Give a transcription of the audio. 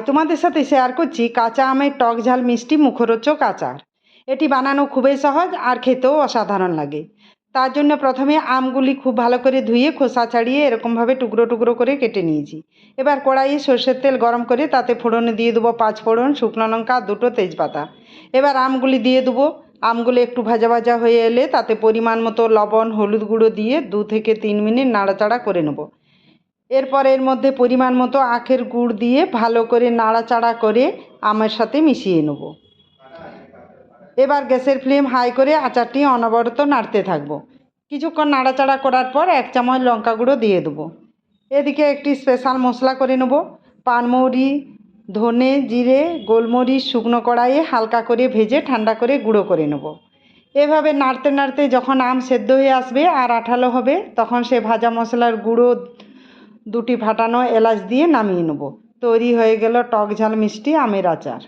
তোমাদের সাথে শেয়ার করছি কাঁচা আমের টক ঝাল মিষ্টি মুখরোচক আচার। এটি বানানো খুবই সহজ আর খেতেও অসাধারণ লাগে। তার জন্য প্রথমে আমগুলি খুব ভালো করে ধুয়ে খোসা ছাড়িয়ে এরকমভাবে টুকরো টুকরো করে কেটে নিয়েছি। এবার কড়াইয়ে সর্ষের তেল গরম করে তাতে ফোড়নে দিয়ে দেবো 5 ফোড়ন, শুকনো লঙ্কা, 2টো তেজপাতা। এবার আমগুলি দিয়ে দেবো। আমগুলো একটু ভাজা ভাজা হয়ে এলে তাতে পরিমাণ মতো লবণ, হলুদ গুঁড়ো দিয়ে 2 থেকে 3 মিনিট নাড়াচাড়া করে নেব। এরপর এর মধ্যে পরিমাণ মতো আখের গুড় দিয়ে ভালো করে নাড়াচাড়া করে আমের সাথে মিশিয়ে নেব। এবার গ্যাসের ফ্লেম হাই করে আচারটি অনবরত নাড়তে থাকবো। কিছুক্ষণ নাড়াচাড়া করার পর 1 চামচ লঙ্কা গুঁড়ো দিয়ে দেবো। এদিকে একটি স্পেশাল মশলা করে নেব। পানমৌরি, ধনে, জিরে, গোলমরিচ শুকনো কড়াইয়ে হালকা করে ভেজে ঠান্ডা করে গুঁড়ো করে নেব। এভাবে নাড়তে নাড়তে যখন আম সেদ্ধ হয়ে আসবে আর আঠালো হবে তখন সে ভাজা মশলার গুঁড়ো, 2টি ফাটানো এলাচ দিয়ে নামিয়ে নেব। তৈরি হয়ে গেল টক ঝাল মিষ্টি আমের আচার।